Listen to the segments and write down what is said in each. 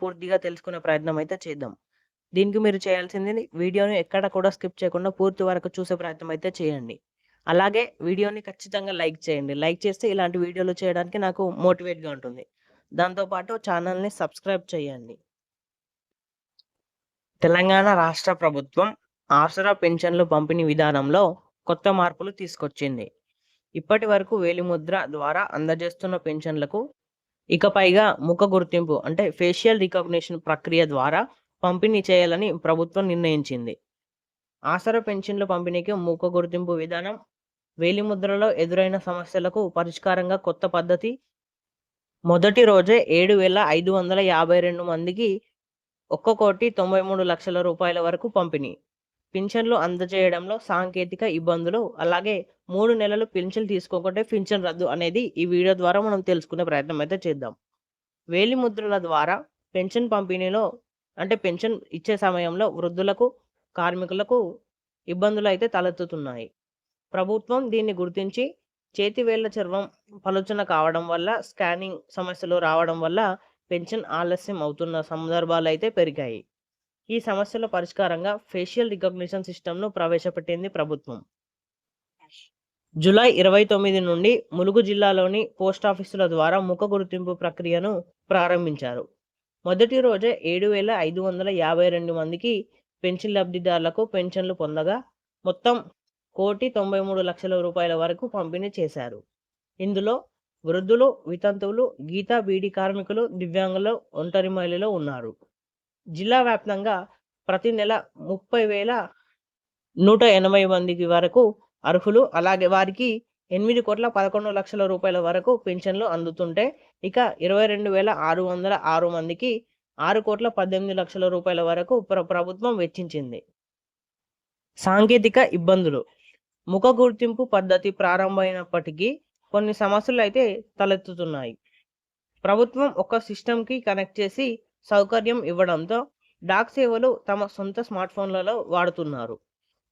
పూర్తిగా తెలుసుకునే ప్రయత్నం అయితే చేద్దాం. దీనికి మీరు చేయాల్సింది వీడియోని ఎక్కడ కూడా స్కిప్ చేయకుండా పూర్తి వరకు చూసే ప్రయత్నం అయితే చేయండి. అలాగే వీడియోని ఖచ్చితంగా లైక్ చేయండి. లైక్ చేస్తే ఇలాంటి వీడియోలు చేయడానికి నాకు మోటివేట్‌గా ఉంటుంది. దాంతో పాటు ఛానల్‌ని సబ్స్క్రైబ్ చేయండి. తెలంగాణ రాష్ట్ర ప్రభుత్వం ఆసరా పింఛన్లు పంపిణీ విధానంలో కొత్త మార్పులు తీసుకొచ్చింది. ఇప్పటి వరకు వేలిముద్ర ద్వారా అందజేస్తున్న పింఛన్లకు ఇకపైగా ముఖ గుర్తింపు అంటే ఫేషియల్ రికగ్నిషన్ ప్రక్రియ ద్వారా పంపిణీ చేయాలని ప్రభుత్వం నిర్ణయించింది. ఆసరా పెన్షన్ల పంపిణీకి ముఖ గుర్తింపు విధానం వేలిముద్రలో ఎదురైన సమస్యలకు పరిష్కారంగా కొత్త పద్ధతి మొదటి రోజే 7,552 మందికి 1,93,00,000 రూపాయల వరకు పంపిణీ. పింఛన్లు అందజేయడంలో సాంకేతిక ఇబ్బందులు, అలాగే 3 నెలలు పింఛన్ తీసుకోకుంటే పింఛన్ రద్దు అనేది ఈ వీడియో ద్వారా మనం తెలుసుకునే ప్రయత్నం అయితే చేద్దాం. వేలిముద్రల ద్వారా పెన్షన్ పంపిణీలో అంటే పెన్షన్ ఇచ్చే సమయంలో వృద్ధులకు, కార్మికులకు ఇబ్బందులైతే తలెత్తుతున్నాయి. ప్రభుత్వం దీన్ని గుర్తించి చేతివేళ్ల చర్మం పలుచన కావడం వల్ల, స్కానింగ్ సమస్యలు రావడం వల్ల పెన్షన్ ఆలస్యం అవుతున్న సందర్భాలైతే పెరిగాయి. ఈ సమస్యల పరిష్కారంగా ఫేషియల్ రికగ్నిషన్ సిస్టమ్‌ను ప్రవేశపెట్టింది ప్రభుత్వం. జూలై 29 నుండి ములుగు జిల్లాలోని పోస్టాఫీసుల ద్వారా ముఖ గుర్తింపు ప్రక్రియను ప్రారంభించారు. మొదటి రోజే 7,552 మందికి పెన్షన్ లబ్ధిదారులకు పెన్షన్లు పొందగా మొత్తం 1,93,00,000 రూపాయల వరకు పంపిణీ చేశారు. ఇందులో వృద్ధులు, వితంతువులు, గీతా బీడీ కార్మికులు, దివ్యాంగులు, ఒంటరి మహిళలు ఉన్నారు. జిల్లా వ్యాప్తంగా ప్రతి నెల 30,180 మందికి వరకు అర్హులు. అలాగే వారికి 8,11,00,000 రూపాయల వరకు పింఛన్లు అందుతుంటే, ఇక 22,606 మందికి 6,18,00,000 రూపాయల వరకు ప్రభుత్వం వెచ్చించింది. సాంకేతిక ఇబ్బందులు. ముఖ గుర్తింపు పద్ధతి ప్రారంభమైనప్పటికీ కొన్ని సమస్యలు అయితే తలెత్తుతున్నాయి. ప్రభుత్వం ఒక సిస్టమ్‌కి కనెక్ట్ చేసి సౌకర్యం ఇవ్వడంతో డాక్ సేవలు తమ సొంత స్మార్ట్‌ఫోన్లలో వాడుతున్నారు.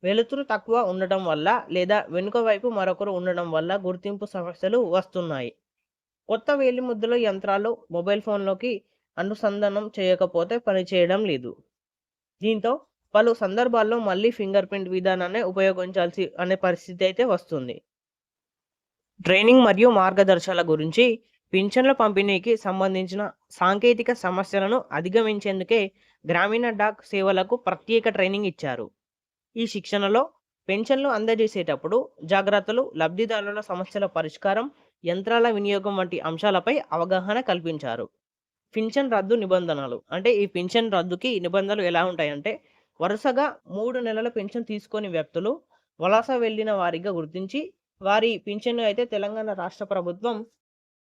వెలుతురు తక్కువ ఉండటం వల్ల లేదా వెనుక వైపు మరొకరు ఉండడం వల్ల గుర్తింపు సమస్యలు వస్తున్నాయి. కొత్త వేలిముద్రల యంత్రాలు మొబైల్ ఫోన్‌లోకి అనుసంధానం చేయకపోతే పనిచేయడం లేదు. దీంతో పలు సందర్భాల్లో మళ్ళీ ఫింగర్ ప్రింట్ విధానాన్నే ఉపయోగించాల్సి అనే పరిస్థితి అయితే వస్తుంది. ట్రైనింగ్ మరియు మార్గదర్శకాల గురించి పింఛన్ల పంపిణీకి సంబంధించిన సాంకేతిక సమస్యలను అధిగమించేందుకే గ్రామీణ డాక్ సేవలకు ప్రత్యేక ట్రైనింగ్ ఇచ్చారు. ఈ శిక్షణలో పెన్షన్లు అందజేసేటప్పుడు జాగ్రత్తలు, లబ్ధిదారుల సమస్యల పరిష్కారం, యంత్రాల వినియోగం వంటి అంశాలపై అవగాహన కల్పించారు. పింఛన్ రద్దు నిబంధనలు అంటే ఈ పింఛన్ రద్దుకి నిబంధనలు ఎలా ఉంటాయంటే, వరుసగా 3 నెలల పెన్షన్ తీసుకొని వ్యక్తులు వలస వెళ్లిన వారిగా గుర్తించి వారి పింఛన్ను అయితే తెలంగాణ రాష్ట్ర ప్రభుత్వం